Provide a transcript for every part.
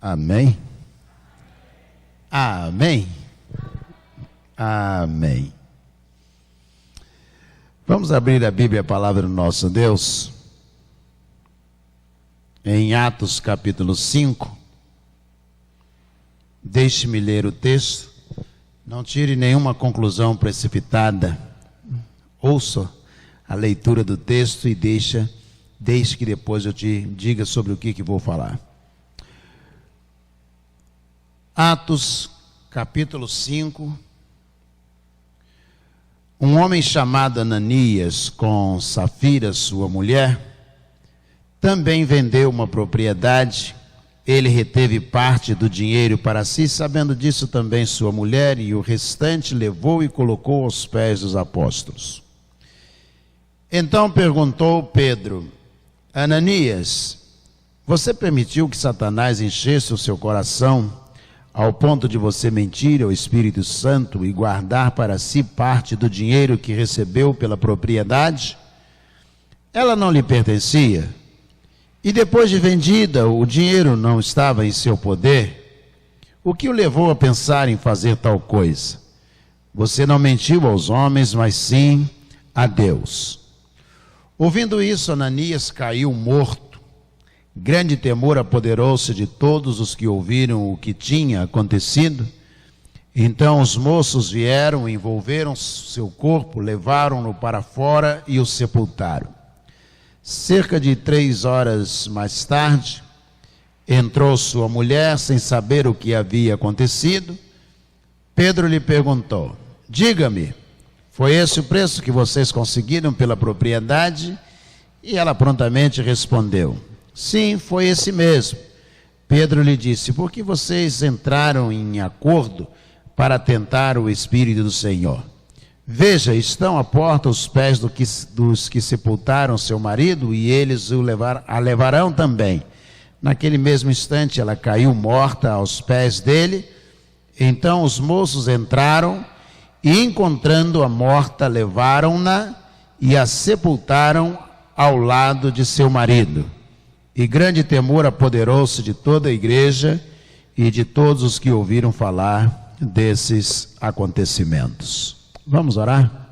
Amém? Amém? Amém. Vamos abrir a Bíblia, a palavra do nosso Deus, em Atos capítulo 5. Deixe-me ler o texto. Não tire nenhuma conclusão precipitada. Ouça a leitura do texto e deixe que depois eu te diga sobre o que vou falar. Atos capítulo 5. Um homem chamado Ananias, com Safira, sua mulher, também vendeu uma propriedade. Ele reteve parte do dinheiro para si, sabendo disso também sua mulher, e o restante levou e colocou aos pés dos apóstolos. Então perguntou Pedro: Ananias, você permitiu que Satanás enchesse o seu coração ao ponto de você mentir ao Espírito Santo e guardar para si parte do dinheiro que recebeu pela propriedade? Ela não lhe pertencia. E depois de vendida, o dinheiro não estava em seu poder? O que o levou a pensar em fazer tal coisa? Você não mentiu aos homens, mas sim a Deus. Ouvindo isso, Ananias caiu morto. Grande temor apoderou-se de todos os que ouviram o que tinha acontecido. Então os moços vieram, envolveram seu corpo, levaram-no para fora e o sepultaram. Cerca de 3 horas mais tarde, entrou sua mulher sem saber o que havia acontecido. Pedro lhe perguntou: diga-me, foi esse o preço que vocês conseguiram pela propriedade? E ela prontamente respondeu: sim, foi esse mesmo. Pedro lhe disse: por que vocês entraram em acordo para tentar o Espírito do Senhor? Veja, estão à porta os pés dos que sepultaram seu marido, e eles a levarão também. Naquele mesmo instante ela caiu morta aos pés dele. Então os moços entraram e, encontrando-a morta, levaram-na e a sepultaram ao lado de seu marido. E grande temor apoderou-se de toda a igreja e de todos os que ouviram falar desses acontecimentos. Vamos orar?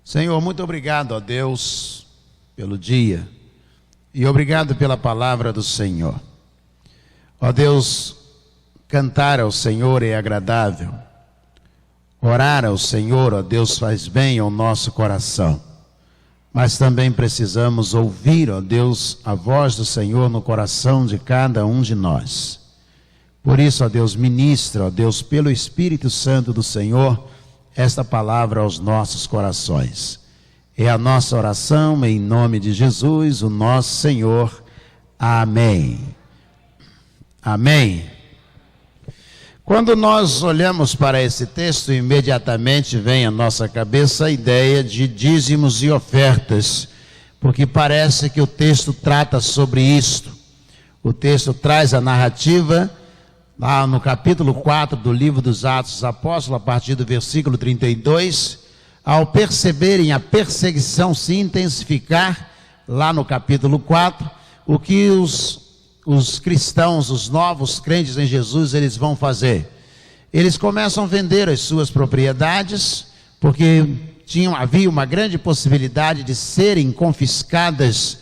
Senhor, muito obrigado a Deus pelo dia e obrigado pela palavra do Senhor. Ó Deus, cantar ao Senhor é agradável. Orar ao Senhor, ó Deus, faz bem ao nosso coração. Mas também precisamos ouvir, ó Deus, a voz do Senhor no coração de cada um de nós. Por isso, ó Deus, ministra, ó Deus, pelo Espírito Santo do Senhor, esta palavra aos nossos corações. É a nossa oração em nome de Jesus, o nosso Senhor. Amém. Amém. Quando nós olhamos para esse texto, imediatamente vem à nossa cabeça a ideia de dízimos e ofertas, porque parece que o texto trata sobre isto. O texto traz a narrativa, lá no capítulo 4 do livro dos Atos dos Apóstolos, a partir do versículo 32, ao perceberem a perseguição se intensificar, lá no capítulo 4, o que os cristãos, os novos crentes em Jesus, eles vão fazer? Eles começam a vender as suas propriedades, porque havia uma grande possibilidade de serem confiscadas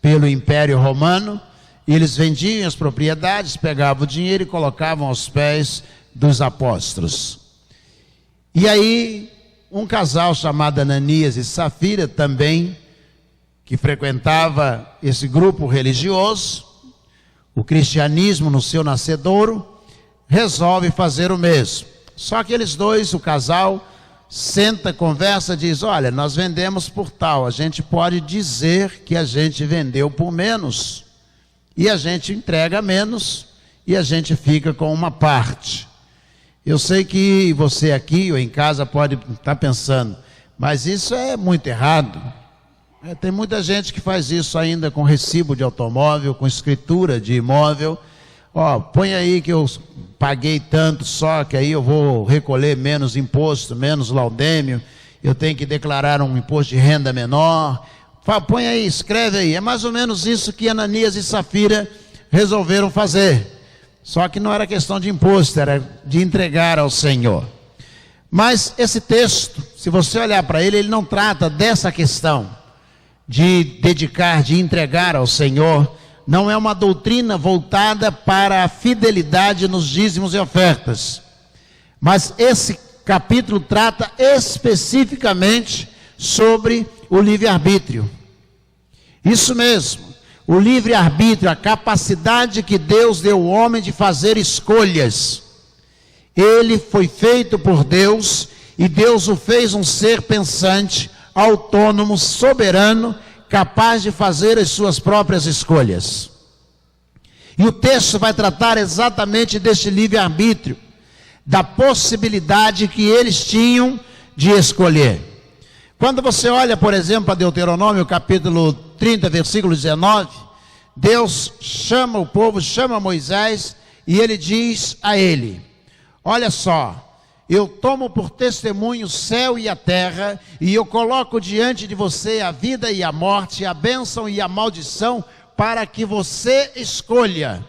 pelo Império Romano, e eles vendiam as propriedades, pegavam o dinheiro e colocavam aos pés dos apóstolos. E aí, um casal chamado Ananias e Safira também, que frequentava esse grupo religioso, o cristianismo no seu nascedouro, resolve fazer o mesmo. Só que eles dois, o casal, senta, conversa, diz: olha, nós vendemos por tal, a gente pode dizer que a gente vendeu por menos, e a gente entrega menos, e a gente fica com uma parte. Eu sei que você aqui ou em casa pode estar pensando, mas isso é muito errado. Tem muita gente que faz isso ainda com recibo de automóvel, com escritura de imóvel. Põe aí que eu paguei tanto só, que aí eu vou recolher menos imposto, menos laudêmio, eu tenho que declarar um imposto de renda menor. Põe aí, escreve aí. É mais ou menos isso que Ananias e Safira resolveram fazer. Só que não era questão de imposto, era de entregar ao Senhor. Mas esse texto, se você olhar para ele, ele não trata dessa questão de dedicar, de entregar ao Senhor. Não é uma doutrina voltada para a fidelidade nos dízimos e ofertas. Mas esse capítulo trata especificamente sobre o livre-arbítrio. Isso mesmo. O livre-arbítrio, a capacidade que Deus deu ao homem de fazer escolhas. Ele foi feito por Deus e Deus o fez um ser pensante, autônomo, soberano, capaz de fazer as suas próprias escolhas. E o texto vai tratar exatamente deste livre-arbítrio, da possibilidade que eles tinham de escolher. Quando você olha, por exemplo, a Deuteronômio, capítulo 30, versículo 19, Deus chama o povo, chama Moisés, e ele diz a ele: olha só, eu tomo por testemunho o céu e a terra, e eu coloco diante de você a vida e a morte, a bênção e a maldição, para que você escolha.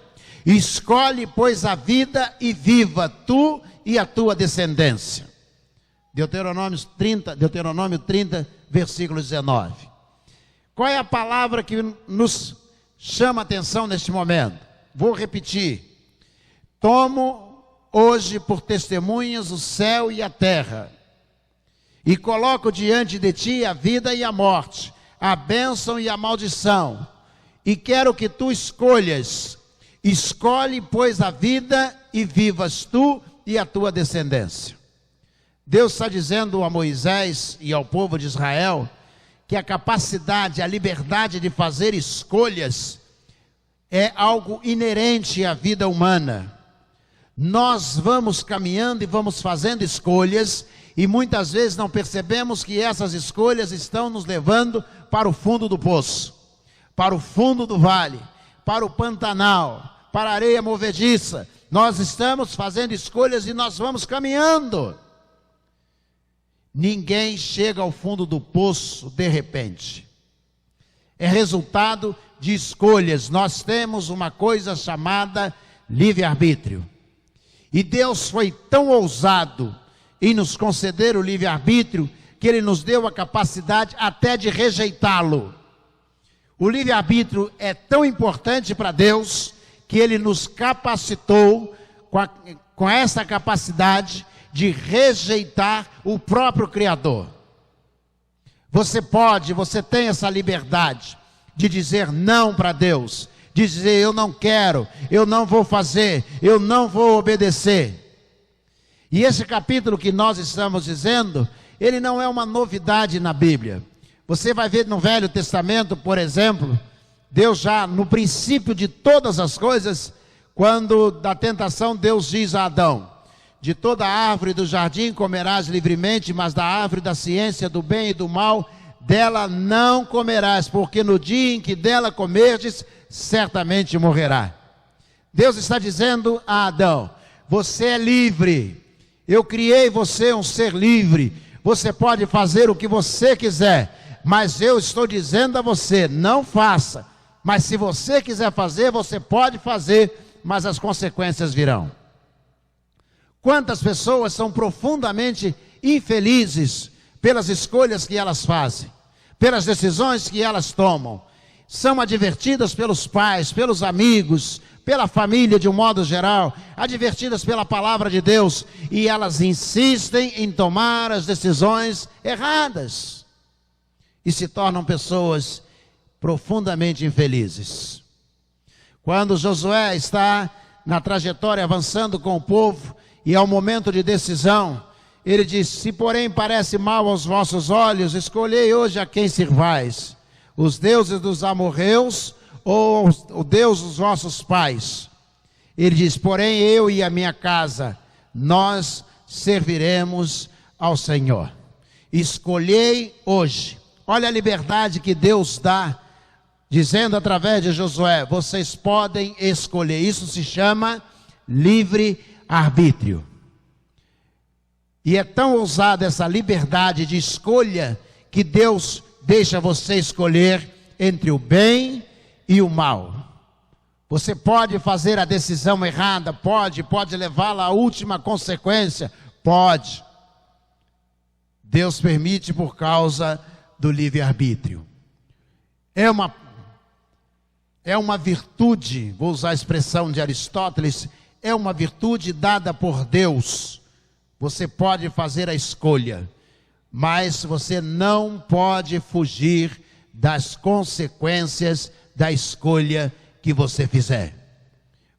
Escolhe, pois, a vida e viva, tu e a tua descendência. Deuteronômio 30, versículo 19. Qual é a palavra que nos chama a atenção neste momento? Vou repetir. Tomo hoje por testemunhas o céu e a terra, e coloco diante de ti a vida e a morte, a bênção e a maldição, e quero que tu escolhas. Escolhe, pois, a vida e vivas tu e a tua descendência. Deus está dizendo a Moisés e ao povo de Israel que a capacidade, a liberdade de fazer escolhas é algo inerente à vida humana. Nós vamos caminhando e vamos fazendo escolhas e muitas vezes não percebemos que essas escolhas estão nos levando para o fundo do poço, para o fundo do vale, para o Pantanal, para a areia movediça. Nós estamos fazendo escolhas e nós vamos caminhando. Ninguém chega ao fundo do poço de repente. É resultado de escolhas. Nós temos uma coisa chamada livre-arbítrio. E Deus foi tão ousado em nos conceder o livre-arbítrio que Ele nos deu a capacidade até de rejeitá-lo. O livre-arbítrio é tão importante para Deus que Ele nos capacitou com essa capacidade de rejeitar o próprio Criador. Você tem essa liberdade de dizer não para Deus, de dizer eu não quero, eu não vou fazer, eu não vou obedecer. E esse capítulo que nós estamos dizendo, ele não é uma novidade na Bíblia. Você vai ver no Velho Testamento, por exemplo, Deus já no princípio de todas as coisas, quando da tentação Deus diz a Adão: de toda árvore do jardim comerás livremente, mas da árvore da ciência do bem e do mal, dela não comerás, porque no dia em que dela comerdes, certamente morrerá. Deus está dizendo a Adão: você é livre, eu criei você um ser livre, você pode fazer o que você quiser, mas eu estou dizendo a você, não faça. Mas se você quiser fazer, você pode fazer, mas as consequências virão. Quantas pessoas são profundamente infelizes pelas escolhas que elas fazem, pelas decisões que elas tomam. São advertidas pelos pais, pelos amigos, pela família de um modo geral, advertidas pela palavra de Deus, e elas insistem em tomar as decisões erradas e se tornam pessoas profundamente infelizes. Quando Josué está na trajetória avançando com o povo, e ao momento de decisão, ele diz: se porém parece mal aos vossos olhos, escolhei hoje a quem sirvais, os deuses dos amorreus ou o Deus dos vossos pais. Ele diz: porém eu e a minha casa, nós serviremos ao Senhor. Escolhei hoje. Olha a liberdade que Deus dá, dizendo através de Josué: vocês podem escolher. Isso se chama livre-arbítrio. E é tão ousada essa liberdade de escolha que Deus deixa você escolher entre o bem e o mal. Você pode fazer a decisão errada, pode levá-la à última consequência, pode. Deus permite por causa do livre-arbítrio. É uma virtude, vou usar a expressão de Aristóteles, é uma virtude dada por Deus. Você pode fazer a escolha, mas você não pode fugir das consequências da escolha que você fizer.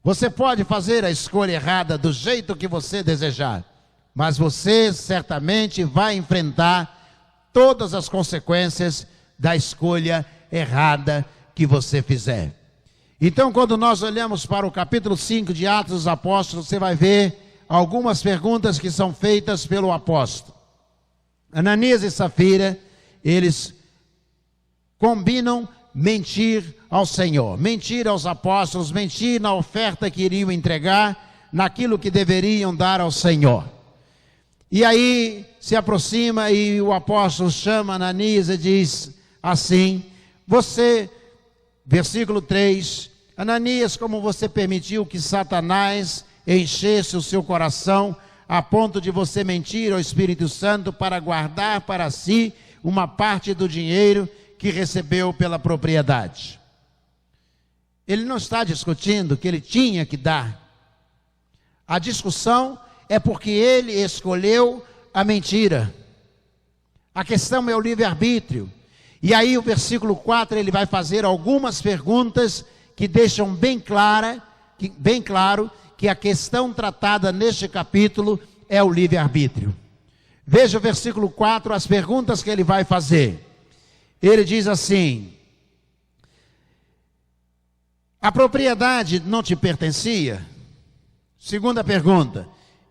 Você pode fazer a escolha errada do jeito que você desejar, mas você certamente vai enfrentar todas as consequências da escolha errada que você fizer. Então, quando nós olhamos para o capítulo 5 de Atos dos Apóstolos, você vai ver algumas perguntas que são feitas pelo apóstolo. Ananias e Safira, eles combinam mentir ao Senhor, mentir aos apóstolos, mentir na oferta que iriam entregar, naquilo que deveriam dar ao Senhor. E aí se aproxima e o apóstolo chama Ananias e diz assim, versículo 3, Ananias, como você permitiu que Satanás enchesse o seu coração a ponto de você mentir ao Espírito Santo para guardar para si uma parte do dinheiro que recebeu pela propriedade. Ele não está discutindo que ele tinha que dar. A discussão é porque ele escolheu a mentira. A questão é o livre-arbítrio. E aí o versículo 4 ele vai fazer algumas perguntas que deixam bem claro que a questão tratada neste capítulo é o livre-arbítrio. Veja o versículo 4, as perguntas que ele vai fazer. Ele diz assim, a propriedade não te pertencia? Segunda pergunta,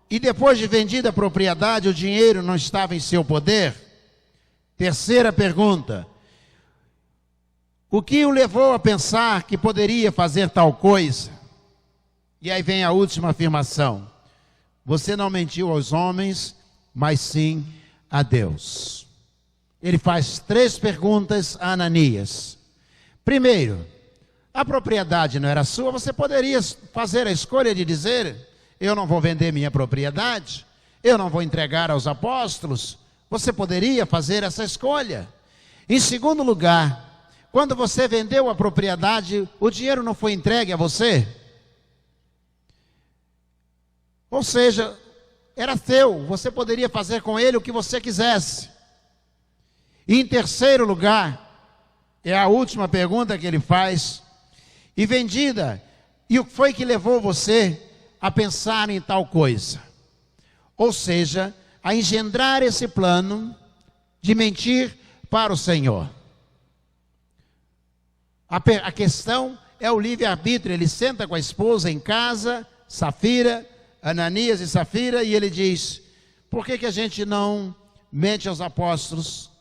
e depois de vendida a propriedade, o dinheiro não estava em seu poder? Terceira pergunta, o que o levou a pensar que poderia fazer tal coisa? E aí vem a última afirmação, você não mentiu aos homens, mas sim a Deus. Ele faz 3 perguntas a Ananias. Primeiro, a propriedade não era sua, você poderia fazer a escolha de dizer, eu não vou vender minha propriedade, eu não vou entregar aos apóstolos. Você poderia fazer essa escolha. Em segundo lugar, quando você vendeu a propriedade, o dinheiro não foi entregue a você? Ou seja, era seu, você poderia fazer com ele o que você quisesse. E em terceiro lugar, é a última pergunta que ele faz, e vendida, e o que foi que levou você a pensar em tal coisa? Ou seja, a engendrar esse plano de mentir para o Senhor. A questão é o livre-arbítrio. Ele senta com a esposa em casa, Safira, Ananias e Safira, e ele diz, por que a gente não mente aos apóstolos?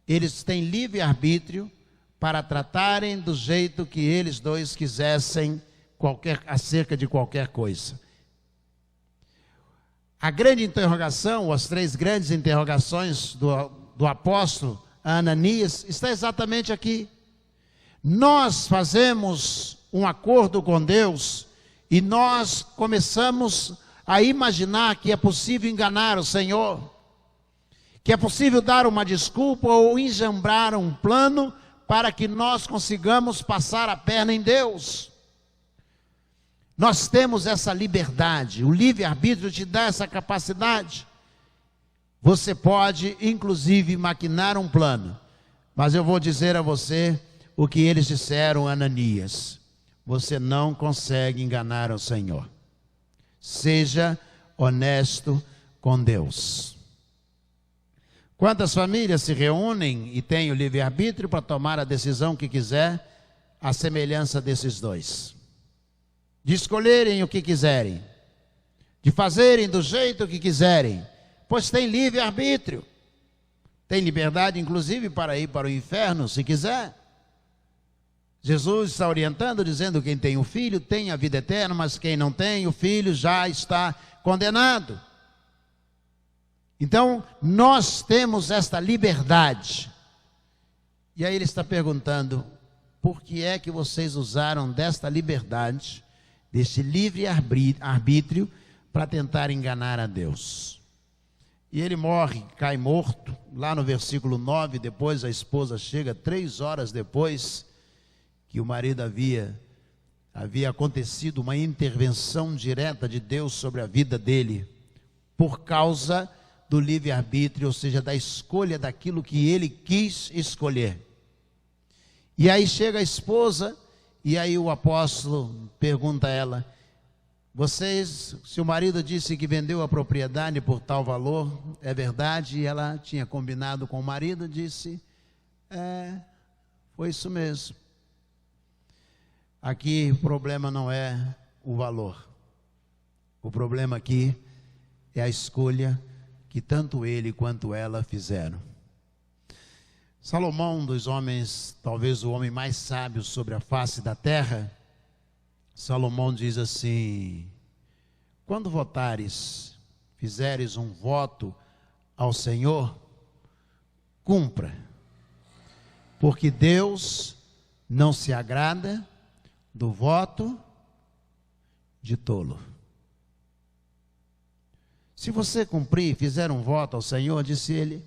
Eles têm livre-arbítrio para tratarem do jeito que eles dois quisessem acerca de qualquer coisa. A grande interrogação, as 3 grandes interrogações do apóstolo a Ananias, está exatamente aqui. Nós fazemos um acordo com Deus e nós começamos a imaginar que é possível enganar o Senhor, que é possível dar uma desculpa ou enjambrar um plano para que nós consigamos passar a perna em Deus. Nós temos essa liberdade, o livre-arbítrio te dá essa capacidade. Você pode, inclusive, maquinar um plano, mas eu vou dizer a você o que eles disseram a Ananias: você não consegue enganar o Senhor. Seja honesto com Deus. Quantas famílias se reúnem e têm o livre-arbítrio para tomar a decisão que quiser, à semelhança desses dois? De escolherem o que quiserem, de fazerem do jeito que quiserem, pois tem livre-arbítrio. Tem liberdade, inclusive, para ir para o inferno, se quiser. Jesus está orientando, dizendo: quem tem o Filho tem a vida eterna, mas quem não tem o Filho já está condenado. Então, nós temos esta liberdade. E aí ele está perguntando: por que é que vocês usaram desta liberdade, deste livre arbítrio, para tentar enganar a Deus? E ele morre, cai morto. Lá no versículo 9, depois a esposa chega 3 horas depois que o marido havia acontecido uma intervenção direta de Deus sobre a vida dele, por causa do livre-arbítrio, ou seja, da escolha daquilo que ele quis escolher. E aí chega a esposa, e aí o apóstolo pergunta a ela: se o marido disse que vendeu a propriedade por tal valor, é verdade? E ela tinha combinado com o marido, disse: foi isso mesmo. Aqui o problema não é o valor. O problema aqui é a escolha que tanto ele quanto ela fizeram. Salomão, um dos homens, talvez o homem mais sábio sobre a face da terra, Salomão diz assim: quando votares, fizeres um voto ao Senhor, cumpra, porque Deus não se agrada do voto de tolo. Se você cumprir, fizer um voto ao Senhor, disse ele,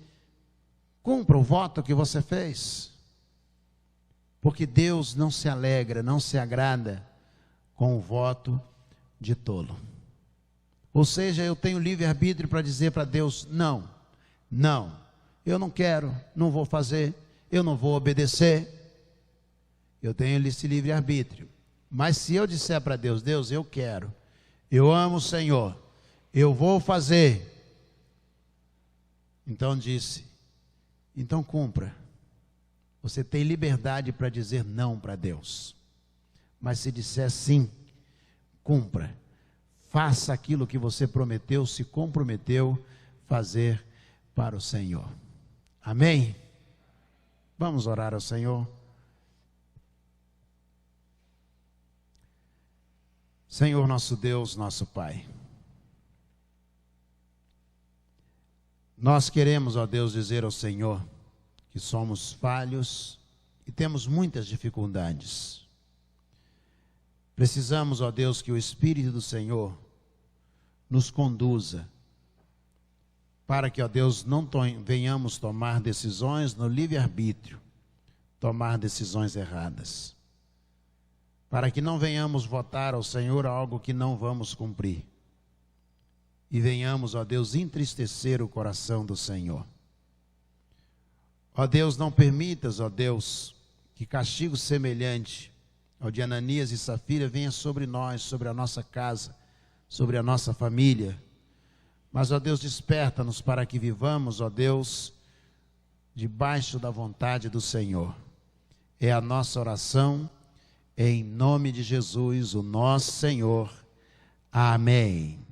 cumpra o voto que você fez, porque Deus não se alegra, não se agrada com o voto de tolo. Ou seja, eu tenho livre-arbítrio para dizer para Deus: não, eu não quero, não vou fazer, eu não vou obedecer. Eu tenho esse livre-arbítrio. Mas se eu disser para Deus: Deus, eu quero, eu amo o Senhor, eu vou fazer. Então disse: então cumpra. Você tem liberdade para dizer não para Deus. Mas se disser sim, cumpra. Faça aquilo que você prometeu, se comprometeu fazer para o Senhor. Amém? Vamos orar ao Senhor. Senhor nosso Deus, nosso Pai, nós queremos, ó Deus, dizer ao Senhor que somos falhos e temos muitas dificuldades. Precisamos, ó Deus, que o Espírito do Senhor nos conduza, para que, ó Deus, não venhamos tomar decisões no livre-arbítrio, tomar decisões erradas. Para que não venhamos votar ao Senhor algo que não vamos cumprir. E venhamos, ó Deus, entristecer o coração do Senhor. Ó Deus, não permitas, ó Deus, que castigo semelhante ao de Ananias e Safira venha sobre nós, sobre a nossa casa, sobre a nossa família. Mas, ó Deus, desperta-nos para que vivamos, ó Deus, debaixo da vontade do Senhor. É a nossa oração, em nome de Jesus, o nosso Senhor. Amém.